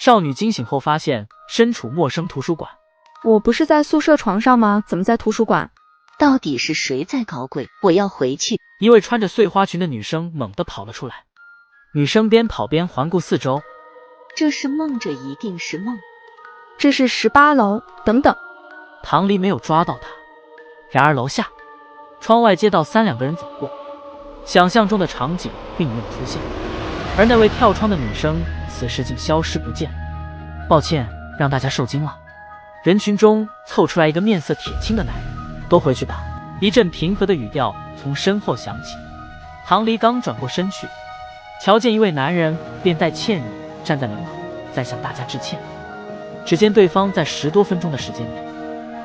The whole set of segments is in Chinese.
少女惊醒后发现身处陌生图书馆。我不是在宿舍床上吗？怎么在图书馆？到底是谁在搞鬼？我要回去！一位穿着碎花裙的女生猛地跑了出来。女生边跑边环顾四周，这是梦，这一定是梦。这是18楼，等等。唐离没有抓到她。然而楼下窗外街道3、2个人走过，想象中的场景并没有出现，而那位跳窗的女生此时竟消失不见。抱歉，让大家受惊了。人群中凑出来一个面色铁青的男人。都回去吧。一阵平和的语调从身后响起。唐离刚转过身去，瞧见一位男人，便带歉意站在门口，再向大家致歉。只见对方在10多分钟的时间内，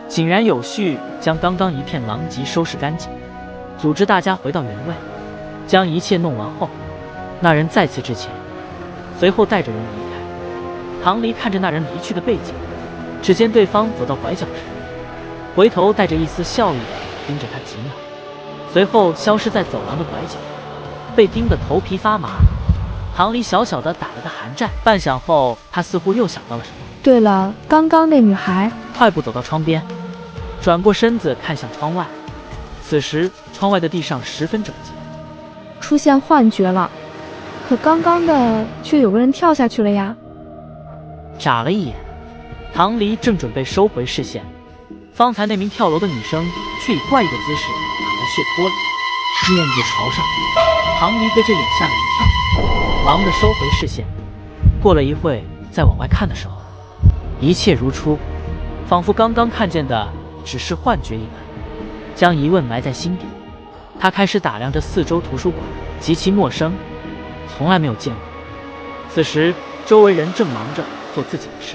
井然有序将刚刚一片狼藉收拾干净，组织大家回到原位。将一切弄完后，那人再次致歉，随后带着人离开。唐离看着那人离去的背景，只见对方走到拐角时，回头带着一丝笑意地盯着他几秒，随后消失在走廊的拐角。被盯得头皮发麻，唐离小小的打了个寒战。半晌后，他似乎又想到了什么。对了，刚刚那女孩。快步走到窗边，转过身子看向窗外。此时窗外的地上十分整洁。出现幻觉了，可刚刚的却有个人跳下去了呀。眨了一眼，唐离正准备收回视线，方才那名跳楼的女生却以怪异的姿势躺在血泊里，面子朝上。唐离被这眼吓了一跳，忙地收回视线。过了一会，再往外看的时候，一切如初，仿佛刚刚看见的只是幻觉一般。将疑问埋在心底，他开始打量着四周图书馆，极其陌生，从来没有见过。此时周围人正忙着做自己的事，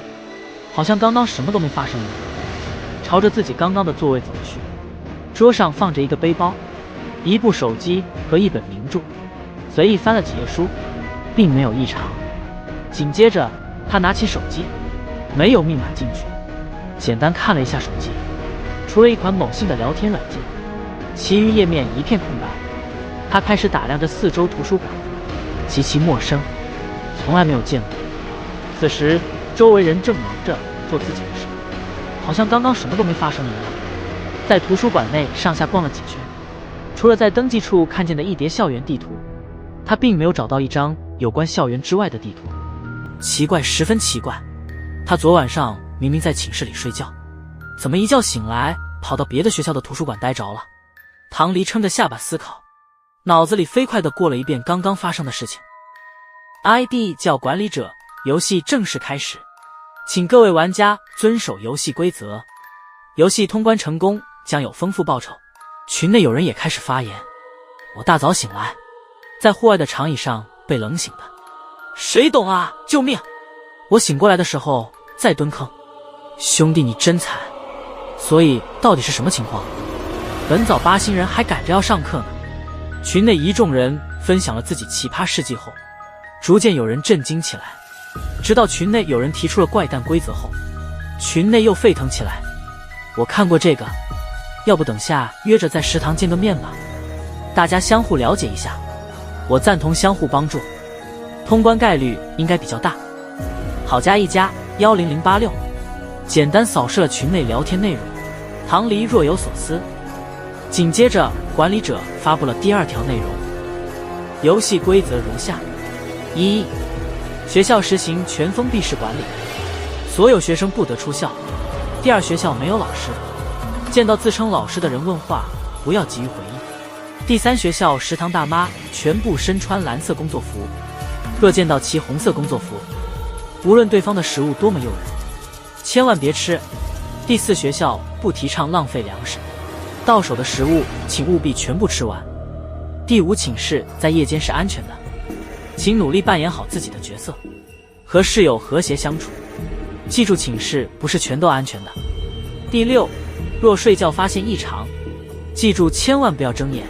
好像刚刚什么都没发生一样，朝着自己刚刚的座位走去。桌上放着一个背包，一部手机和一本名著，随意翻了几页书，并没有异常。紧接着他拿起手机，没有密码进去，简单看了一下手机，除了一款某信的聊天软件，其余页面一片空白。他开始打量着四周图书馆，极其陌生，从来没有见过。此时周围人正忙着做自己的事，好像刚刚什么都没发生一样。在图书馆内上下逛了几圈，除了在登记处看见的一叠校园地图，他并没有找到一张有关校园之外的地图。奇怪，十分奇怪，他昨晚上明明在寝室里睡觉，怎么一觉醒来跑到别的学校的图书馆待着了？唐离撑着下巴思考，脑子里飞快地过了一遍刚刚发生的事情。ID 叫管理者，游戏正式开始，请各位玩家遵守游戏规则，游戏通关成功将有丰富报酬。群内有人也开始发言。我大早醒来，在户外的长椅上被冷醒的，谁懂啊，救命！我醒过来的时候在蹲坑。兄弟你真惨，所以到底是什么情况？本早8星人还赶着要上课呢。群内一众人分享了自己奇葩事迹后，逐渐有人震惊起来，直到群内有人提出了怪诞规则后，群内又沸腾起来。我看过这个，要不等下约着在食堂见个面吧，大家相互了解一下。我赞同相互帮助，通关概率应该比较大。好加一加10086。简单扫视了群内聊天内容，唐离若有所思。紧接着管理者发布了第2条内容，游戏规则如下：1. 学校实行全封闭式管理，所有学生不得出校。第2，学校没有老师，见到自称老师的人问话不要急于回应。第3，学校食堂大妈全部身穿蓝色工作服，若见到其红色工作服，无论对方的食物多么诱人，千万别吃。第4，学校不提倡浪费粮食，到手的食物请务必全部吃完。第5，寝室在夜间是安全的，请努力扮演好自己的角色，和室友和谐相处。记住，寝室不是全都安全的。第6，若睡觉发现异常，记住千万不要睁眼。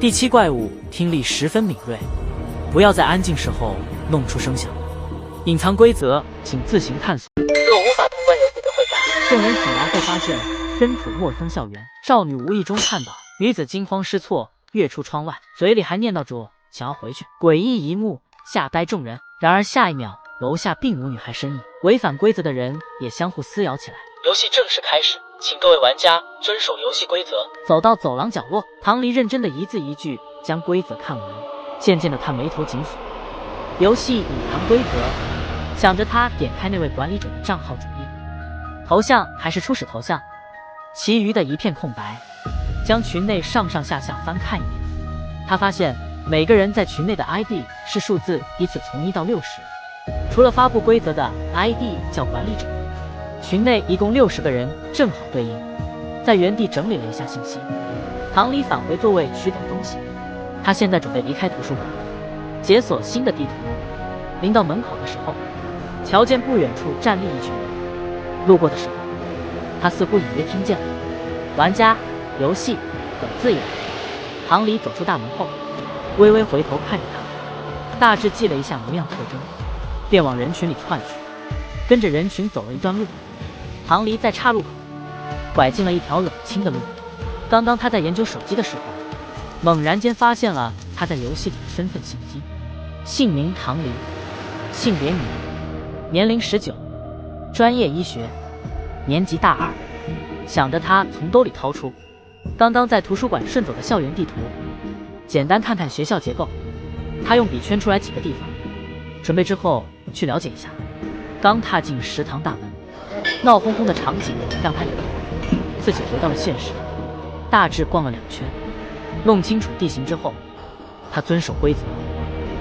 第7，怪物听力十分敏锐，不要在安静时候弄出声响。隐藏规则请自行探索。若无法通关游戏的会吧。众人醒来后发现身处陌生校园，少女无意中看到女子惊慌失措跃出窗外，嘴里还念叨着想要回去。诡异一幕吓呆众人。然而下一秒，楼下并无女孩身影，违反规则的人也相互撕咬起来。游戏正式开始，请各位玩家遵守游戏规则。走到走廊角落，唐离认真的一字一句将规则看完。渐渐的，他眉头紧锁。游戏隐藏规则，想着他点开那位管理者的账号主页，头像还是初始头像，其余的一片空白。将群内上上下下翻看一遍，他发现每个人在群内的 ID 是数字，依次从1到60，除了发布规则的 ID 叫管理者。群内一共60个人，正好对应。在原地整理了一下信息，唐离返回座位取走东西。他现在准备离开图书馆，解锁新的地图。临到门口的时候，瞧见不远处站立一群人。路过的时候，他似乎隐约听见了玩家、游戏等字眼。唐离走出大门后，微微回头看着他，大致记了一下模样特征，便往人群里窜去。跟着人群走了一段路，唐离在岔路口拐进了一条冷清的路。刚刚他在研究手机的时候，猛然间发现了他在游戏里的身份信息：姓名唐离，性别女，年龄19，专业医学，年级大2。想着他从兜里掏出刚刚在图书馆顺走的校园地图，简单看看学校结构。他用笔圈出来几个地方，准备之后去了解一下。刚踏进食堂大门，闹哄哄的场景让他有了自己回到了现实。大致逛了2圈，弄清楚地形之后，他遵守规则，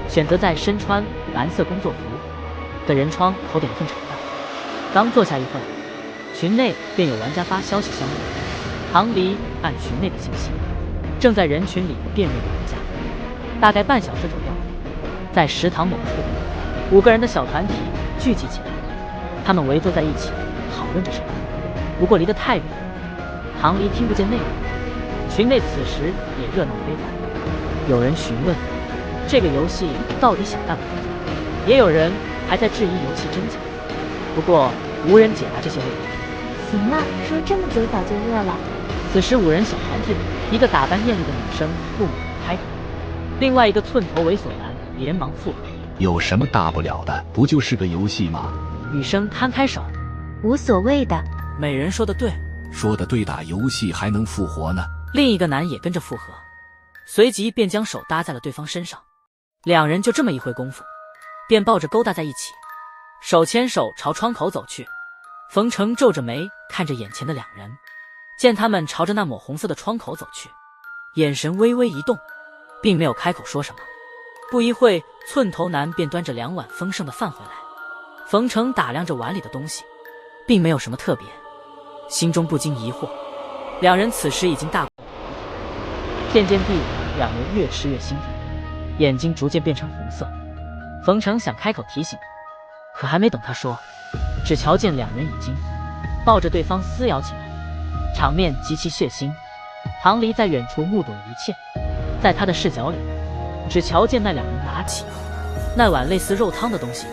选择在身穿蓝色工作服的人窗投点了份炒饭。刚坐下一会儿，群内便有玩家发消息相应。唐离按群内的信息，正在人群里辨认玩家。大概半小时左右，在食堂某处，5个人的小团体聚集起来，他们围坐在一起讨论着什么，不过离得太远，唐离听不见内容。群内此时也热闹非凡，有人询问这个游戏到底想干嘛，也有人还在质疑游戏真假，不过无人解答这些问题。行了，说这么久早就热了。此时5人小团体里，一个打扮艳丽的女生不满开口，另外一个寸头猥琐男连忙附和：有什么大不了的，不就是个游戏吗？女生摊开手：无所谓的。美人说的对，说的对，打游戏还能复活呢。另一个男也跟着附和，随即便将手搭在了对方身上。2人就这么一会功夫，便抱着勾搭在一起，手牵手朝窗口走去。冯程皱着眉看着眼前的2人，见他们朝着那抹红色的窗口走去，眼神微微一动，并没有开口说什么。不一会，寸头男便端着2碗丰盛的饭回来。冯程打量着碗里的东西，并没有什么特别，心中不禁疑惑。2人此时已经大渐渐地，2人越吃越兴奋，眼睛逐渐变成红色。冯程想开口提醒，可还没等他说，只瞧见2人已经抱着对方撕咬起来，场面极其血腥。唐离在远处目睹了一切，在他的视角里，只瞧见那2人拿起那碗类似肉汤的东西，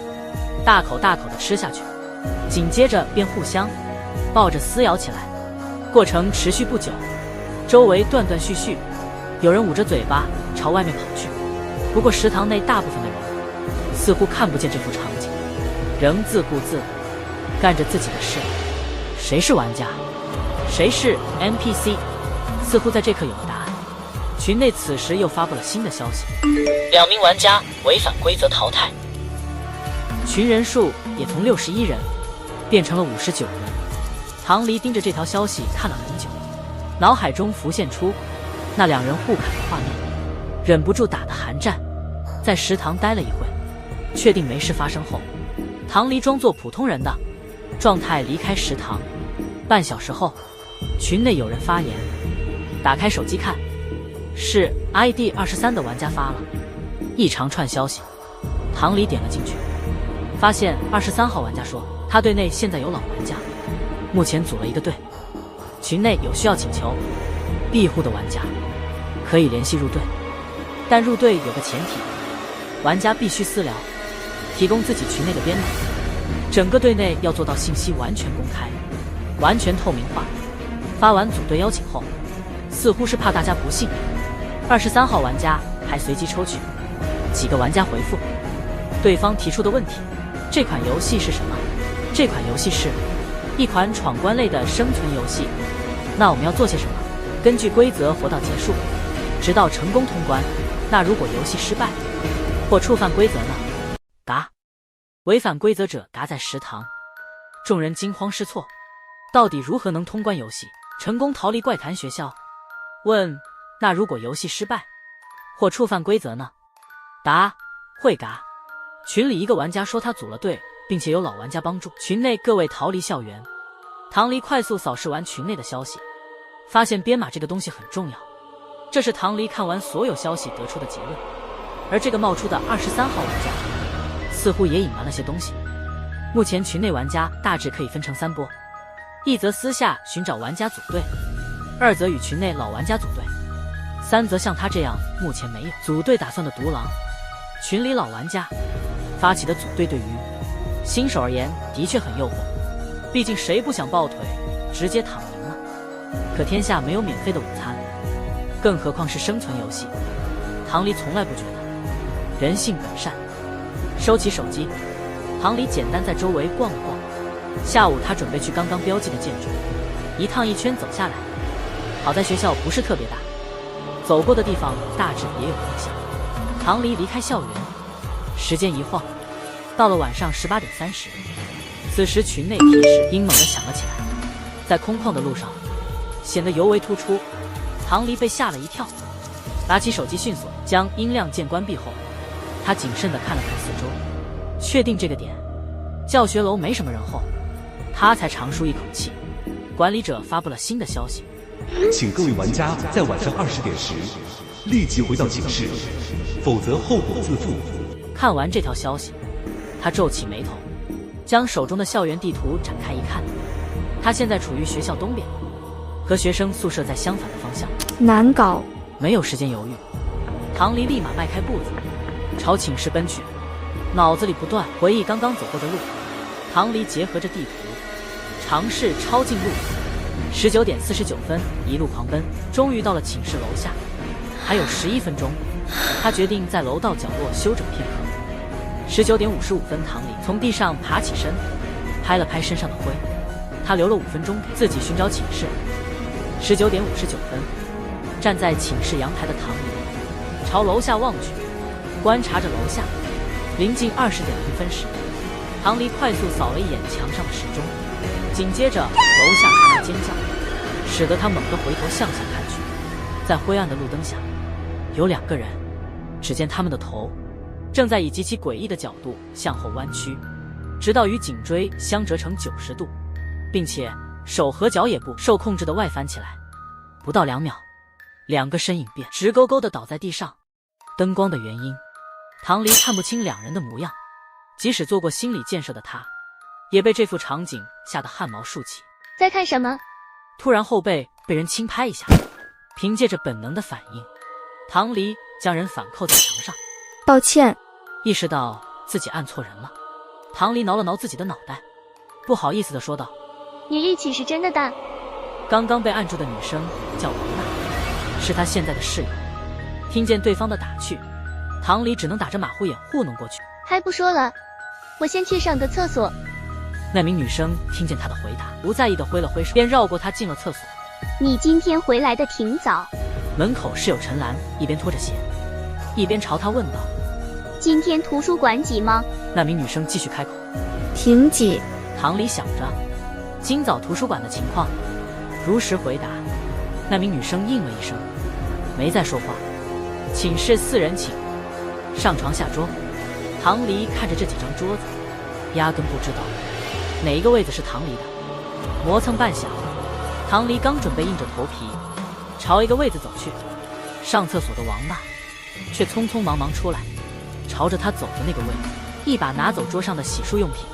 大口大口地吃下去，紧接着便互相抱着撕咬起来。过程持续不久，周围断断续续，有人捂着嘴巴朝外面跑去。不过食堂内大部分的人似乎看不见这幅场景，仍自顾自干着自己的事。谁是玩家，谁是 NPC， 似乎在这刻有了答案。群内此时又发布了新的消息：2名玩家违反规则淘汰。群人数也从61人变成了59人。唐离盯着这条消息看了很久，脑海中浮现出那2人互砍的画面，忍不住打的寒战。在食堂待了一会，确定没事发生后，唐离装作普通人的状态离开食堂。半小时后，群内有人发言，打开手机看，是 ID 23的玩家发了一长串消息。唐离点了进去，发现23号玩家说他队内现在有老玩家，目前组了一个队，群内有需要请求庇护的玩家可以联系入队，但入队有个前提，玩家必须私聊提供自己群内的编码，整个队内要做到信息完全公开，完全透明化。发完组队邀请后，似乎是怕大家不信，23号玩家还随机抽取几个玩家回复对方提出的问题，这款游戏是什么？这款游戏是一款闯关类的生存游戏。那我们要做些什么？根据规则活到结束，直到成功通关。那如果游戏失败或触犯规则呢？答：违反规则者答在食堂。众人惊慌失措，到底如何能通关游戏，成功逃离怪谈学校？问：那如果游戏失败或触犯规则呢？答：会嘎。群里一个玩家说他组了队，并且有老玩家帮助，群内各位逃离校园。唐离快速扫视完群内的消息，发现编码这个东西很重要，这是唐离看完所有消息得出的结论。而这个冒出的23号玩家似乎也隐瞒了些东西。目前群内玩家大致可以分成3波，一则私下寻找玩家组队，二则与群内老玩家组队，三则像他这样目前没有组队打算的独狼。群里老玩家发起的组队，对于新手而言的确很诱惑，毕竟谁不想抱腿直接躺赢呢？可天下没有免费的午餐，更何况是生存游戏。唐离从来不觉得，人性本善。收起手机，唐离简单在周围逛了逛。下午他准备去刚刚标记的建筑一趟，一圈走下来。好在学校不是特别大，走过的地方大致也有印象。唐离离开校园，时间一晃到了晚上18点30。此时群内提示音猛地响了起来，在空旷的路上显得尤为突出。唐离被吓了一跳，拿起手机迅速将音量键关闭后，他谨慎地看了看四周，确定这个点教学楼没什么人后，他才长舒一口气。管理者发布了新的消息，请各位玩家在晚上20点时立即回到寝室，否则后果自负。看完这条消息，他皱起眉头，将手中的校园地图展开一看。他现在处于学校东边，和学生宿舍在相反的方向，难搞。没有时间犹豫，唐离立马迈开步子朝寝室奔去，脑子里不断回忆刚刚走过的路。唐离结合着地图尝试抄近路，19点49分一路狂奔，终于到了寝室楼下。还有11分钟，他决定在楼道角落休整片刻。19点55分，唐离从地上爬起身，拍了拍身上的灰。他留了5分钟给自己寻找寝室。19点59分，站在寝室阳台的唐离朝楼下望去，观察着楼下。临近20点0分时，唐离快速扫了一眼墙上的时钟，紧接着楼下传来尖叫，使得他猛地回头向下看去。在灰暗的路灯下，有2个人，只见他们的头正在以极其诡异的角度向后弯曲，直到与颈椎相折成90度，并且手和脚也不受控制的外翻起来。不到2秒，2个身影便直勾勾地倒在地上。灯光的原因，唐离看不清2人的模样，即使做过心理建设的他，也被这幅场景吓得汗毛竖起。在看什么？突然后背被人轻拍一下，凭借着本能的反应，唐离将人反扣在墙上。抱歉。意识到自己按错人了，唐离挠了挠自己的脑袋，不好意思地说道：你力气是真的大。刚刚被按住的女生叫王娜，是他现在的室友。听见对方的打趣，唐离只能打着马虎眼糊弄过去。还不说了，我先去上个厕所。那名女生听见他的回答，不在意地挥了挥手，便绕过他进了厕所。你今天回来的挺早。门口室友陈兰一边拖着鞋，一边朝他问道：今天图书馆挤吗？那名女生继续开口：挺挤。唐离想着今早图书馆的情况，如实回答。那名女生应了一声，没再说话。寝室4人寝，上床下桌。唐离看着这几张桌子，压根不知道哪一个位子是唐离的。磨蹭半晌，唐离刚准备硬着头皮朝一个位子走去，上厕所的王娜却匆匆忙忙出来，朝着他走的那个位子一把拿走桌上的洗漱用品。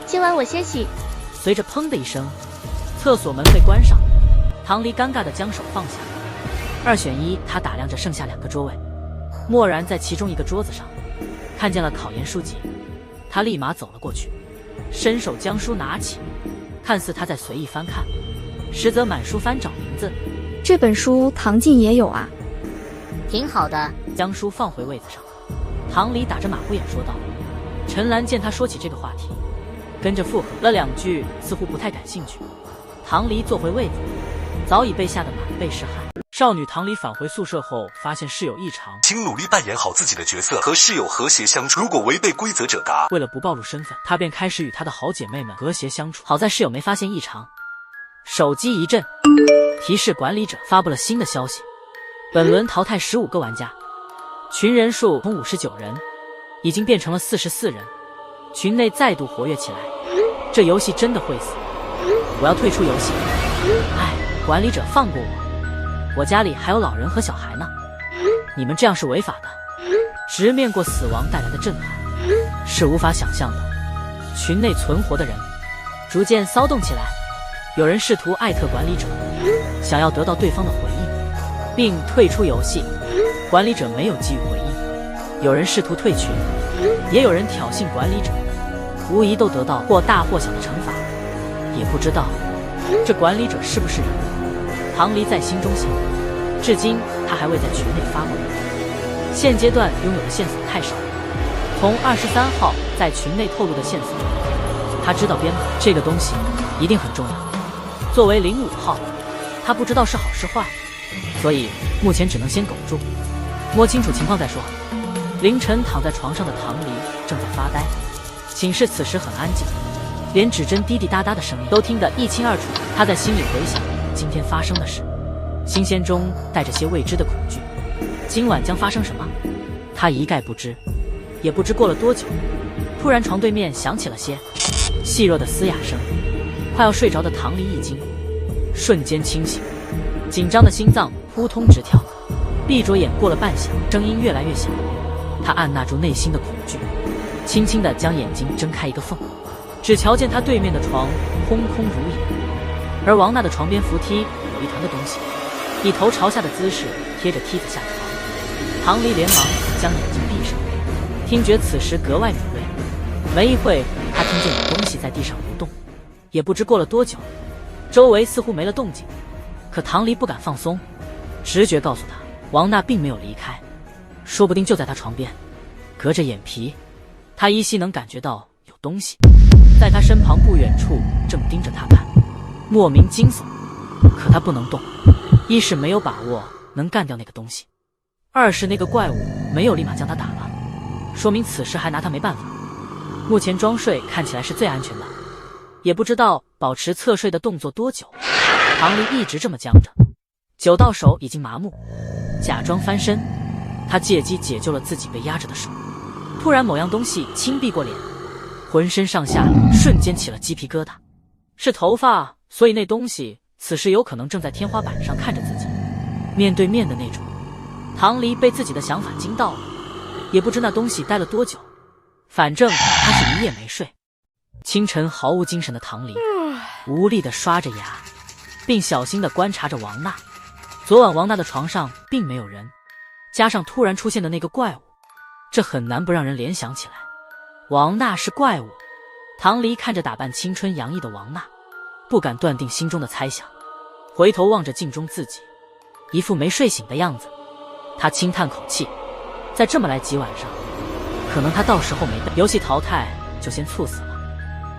今晚我先洗。随着砰的一声，厕所门被关上。唐离尴尬地将手放下，2选1。他打量着剩下2个桌位，蓦然在其中一个桌子上看见了考研书籍，他立马走了过去，伸手将书拿起，看似他在随意翻看，实则满书翻找名字。这本书唐静也有啊。挺好的。将书放回位子上，唐离打着马虎眼说道：陈岚见他说起这个话题，跟着附和了2句，似乎不太感兴趣。唐离坐回位子，早已被吓得满背是汗。少女唐离返回宿舍后，发现室友异常，请努力扮演好自己的角色，和室友和谐相处。如果违背规则者嘎。为了不暴露身份，她便开始与她的好姐妹们和谐相处。好在室友没发现异常。手机一震，提示管理者发布了新的消息：本轮淘汰15个玩家，群人数从59人已经变成了44人，群内再度活跃起来。这游戏真的会死，我要退出游戏。唉，管理者放过我家里还有老人和小孩呢。你们这样是违法的。直面过死亡带来的震撼是无法想象的。群内存活的人逐渐骚动起来，有人试图艾特管理者，想要得到对方的回应并退出游戏，管理者没有给予回应。有人试图退群，也有人挑衅管理者，无疑都得到或大或小的惩罚。也不知道这管理者是不是人。唐离在心中想，至今他还未在群内发过言。现阶段拥有的线索太少了，从23号在群内透露的线索，他知道编码这个东西一定很重要。作为05号，他不知道是好是坏，所以目前只能先苟住，摸清楚情况再说。凌晨躺在床上的唐离正在发呆，寝室此时很安静，连指针滴滴答答的声音都听得一清二楚。他在心里回想今天发生的事，新鲜中带着些未知的恐惧。今晚将发生什么，他一概不知。也不知过了多久，突然床对面响起了些细弱的嘶哑声。快要睡着的唐离一惊，瞬间清醒，紧张的心脏扑通直跳，闭着眼过了半晌，声音越来越小。他按捺住内心的恐惧，轻轻地将眼睛睁开一个缝，只瞧见他对面的床空空如也，而王娜的床边扶梯有一团的东西，以头朝下的姿势贴着梯子下床。唐离连忙将眼睛闭上，听觉此时格外敏锐。没一会，他听见有东西在地上蠕动，也不知过了多久，周围似乎没了动静。可唐离不敢放松，直觉告诉他，王娜并没有离开，说不定就在他床边。隔着眼皮，他依稀能感觉到有东西在他身旁不远处正盯着他看，莫名惊悚。可他不能动，一是没有把握能干掉那个东西，二是那个怪物没有立马将他打了，说明此时还拿他没办法。目前装睡看起来是最安全的，也不知道保持侧睡的动作多久。唐离一直这么僵着，久到手已经麻木，假装翻身，他借机解救了自己被压着的手。突然某样东西轻避过脸，浑身上下瞬间起了鸡皮疙瘩。是头发，所以那东西此时有可能正在天花板上看着自己，面对面的那种。唐离被自己的想法惊到了，也不知那东西待了多久，反正他是一夜没睡。清晨毫无精神的唐离无力地刷着牙，并小心地观察着王娜。昨晚王娜的床上并没有人，加上突然出现的那个怪物，这很难不让人联想起来王娜是怪物。唐离看着打扮青春洋溢的王娜，不敢断定心中的猜想，回头望着镜中自己，一副没睡醒的样子。他轻叹口气，再这么来几晚上，可能他到时候没被游戏淘汰就先猝死了。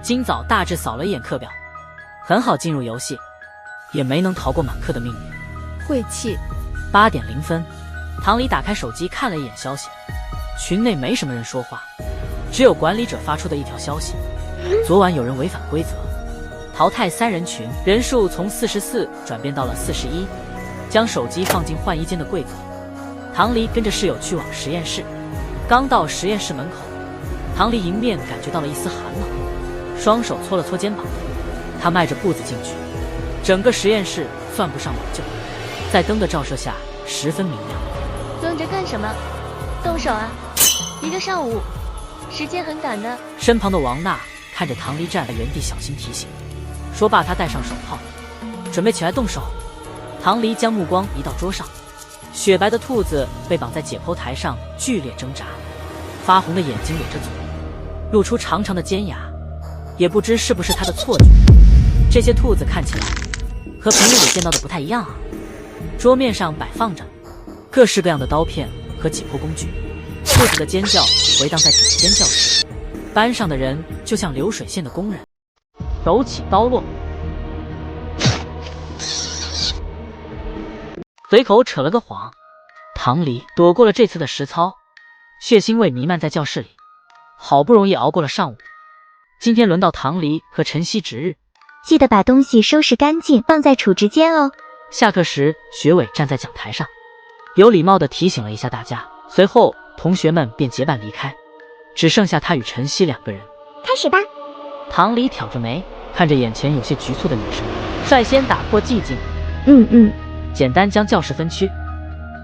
今早大致扫了一眼课表，很好进入游戏，也没能逃过满课的命运。晦气。8点0分，唐离打开手机看了一眼消息，群内没什么人说话，只有管理者发出的一条消息：昨晚有人违反规则，淘汰3人群，人数从44转变到了41，将手机放进换衣间的柜子里。唐离跟着室友去往实验室，刚到实验室门口，唐离迎面感觉到了一丝寒冷，双手搓了搓肩膀，他迈着步子进去。整个实验室算不上老旧，在灯的照射下十分明亮。愣着干什么？动手啊！一个上午，时间很赶的。身旁的王娜看着唐离站在原地，小心提醒，说罢他戴上手套，准备起来动手。唐离将目光移到桌上，雪白的兔子被绑在解剖台上剧烈挣扎，发红的眼睛咧着嘴，露出长长的尖牙，也不知是不是他的错觉，这些兔子看起来和平日里见到的不太一样啊。桌面上摆放着各式各样的刀片和解剖工具，兔子的尖叫回荡在整个尖叫室，班上的人就像流水线的工人，手起刀落，随口扯了个谎。唐离躲过了这次的实操，血腥味弥漫在教室里。好不容易熬过了上午，今天轮到唐离和晨曦值日，记得把东西收拾干净，放在储值间哦。下课时，学伟站在讲台上，有礼貌地提醒了一下大家，随后同学们便结伴离开，只剩下他与晨曦2个人。开始吧。唐离挑着眉，看着眼前有些局促的女生，率先打破寂静。简单将教室分区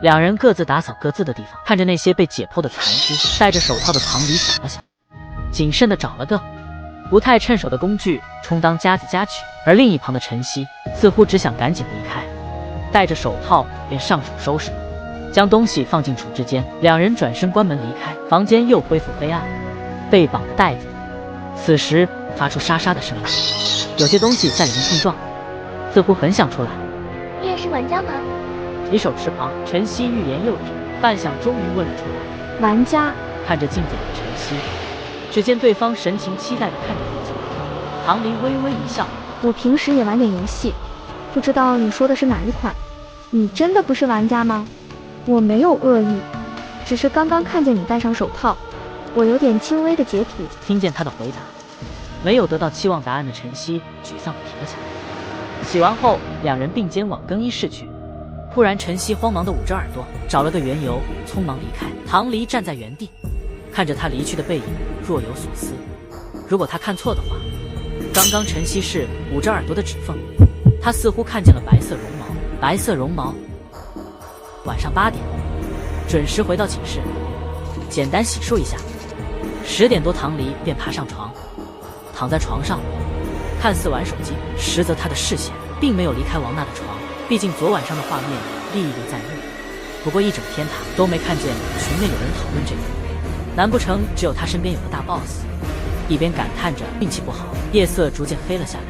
，2人各自打扫各自的地方。看着那些被解剖的残肢，戴着手套的唐离想了想，谨慎地找了个不太趁手的工具充当夹子夹取，而另一旁的晨曦似乎只想赶紧离开，戴着手套便上手收拾，将东西放进储值间。2人转身关门离开，房间又恢复黑暗。被绑的袋子此时发出沙沙的声音，有些东西在里面碰撞，似乎很想出来。你也是玩家吗？提手持旁，晨曦欲言又止，半晌终于问了出来。玩家。看着镜子里的晨曦，只见对方神情期待地看着自己。唐离微微一笑，我平时也玩点游戏，不知道你说的是哪一款？你真的不是玩家吗？我没有恶意，只是刚刚看见你戴上手套，我有点轻微的截图。听见他的回答，没有得到期望答案的晨曦沮丧地停了下来。洗完后，2人并肩往更衣室去。忽然晨曦慌忙地捂着耳朵，找了个缘由，匆忙离开。唐离站在原地，看着他离去的背影，若有所思。如果他看错的话，刚刚晨曦是捂着耳朵的指缝，他似乎看见了白色绒毛。白色绒毛。晚上8点，准时回到寝室，简单洗漱一下。10点多，唐离便爬上床，躺在床上，看似玩手机，实则他的视线并没有离开王娜的床。毕竟昨晚上的画面历历在目，不过一整天他都没看见群内有人讨论这个，难不成只有他身边有个大 boss？ 一边感叹着运气不好，夜色逐渐黑了下来，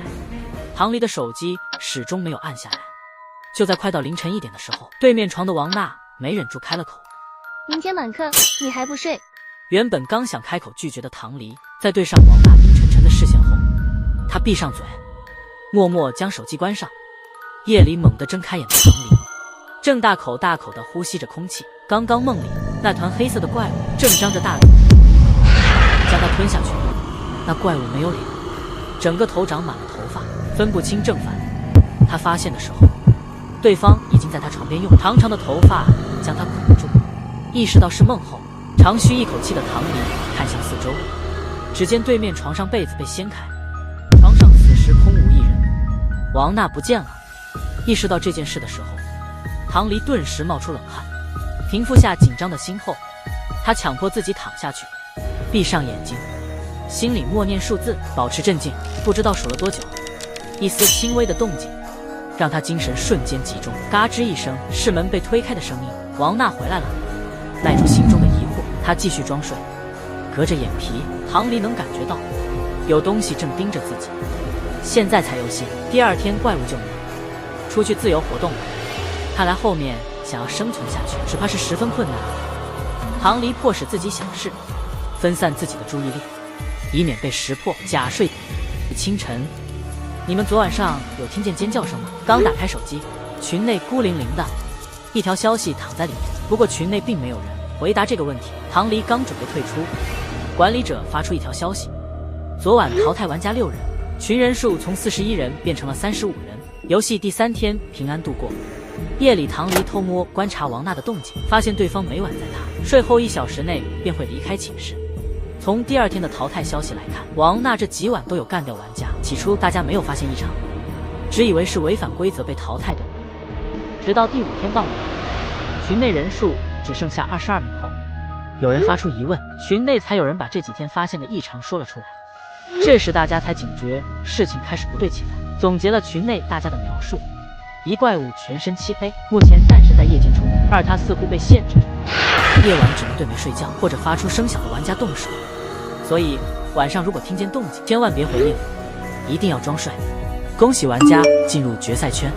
唐离的手机始终没有按下来。就在快到凌晨1点的时候，对面床的王娜没忍住开了口：明天满课，你还不睡？原本刚想开口拒绝的唐离，在对上王娜阴沉沉的视线后，他闭上嘴，默默将手机关上。夜里猛地睁开眼的唐离，正大口大口地呼吸着空气。刚刚梦里那团黑色的怪物正张着大嘴将他吞下去。那怪物没有脸，整个头长满了头发，分不清正反。他发现的时候，对方已经在他床边用长长的头发将他捆住。意识到是梦后，长吁一口气的唐离看向四周，只见对面床上被子被掀开，床上此时空无一人，王娜不见了。意识到这件事的时候，唐离顿时冒出冷汗，平复下紧张的心后，他强迫自己躺下去，闭上眼睛，心里默念数字，保持镇静。不知道数了多久，一丝轻微的动静让他精神瞬间集中。嘎吱一声，是门被推开的声音。王娜回来了。耐住心中的疑惑，他继续装睡。隔着眼皮，唐离能感觉到有东西正盯着自己。现在才有戏，第2天怪物就没出去自由活动了。看来后面想要生存下去，只怕是十分困难。唐离迫使自己想事，分散自己的注意力，以免被识破。假睡。清晨，你们昨晚上有听见尖叫声吗？刚打开手机，群内孤零零的一条消息躺在里面，不过群内并没有人回答这个问题。唐离刚准备退出，管理者发出一条消息：昨晚淘汰玩家6人，群人数从41人变成了35人。游戏第3天平安度过。夜里，唐离偷摸观察王娜的动静，发现对方每晚在他睡后1小时内便会离开寝室。从第2天的淘汰消息来看，王娜这几晚都有干掉玩家。起初大家没有发现异常，只以为是违反规则被淘汰的。直到第5天傍晚，群内人数只剩下22名后，有人发出疑问，群内才有人把这几天发现的异常说了出来。这时大家才警觉事情开始不对起来，总结了群内大家的描述：一怪物全身漆黑，目前暂时在夜间出没；2他似乎被限制，夜晚只能对没睡觉或者发出声响的玩家动手，所以晚上如果听见动静，千万别回应，一定要装睡。恭喜玩家进入决赛圈。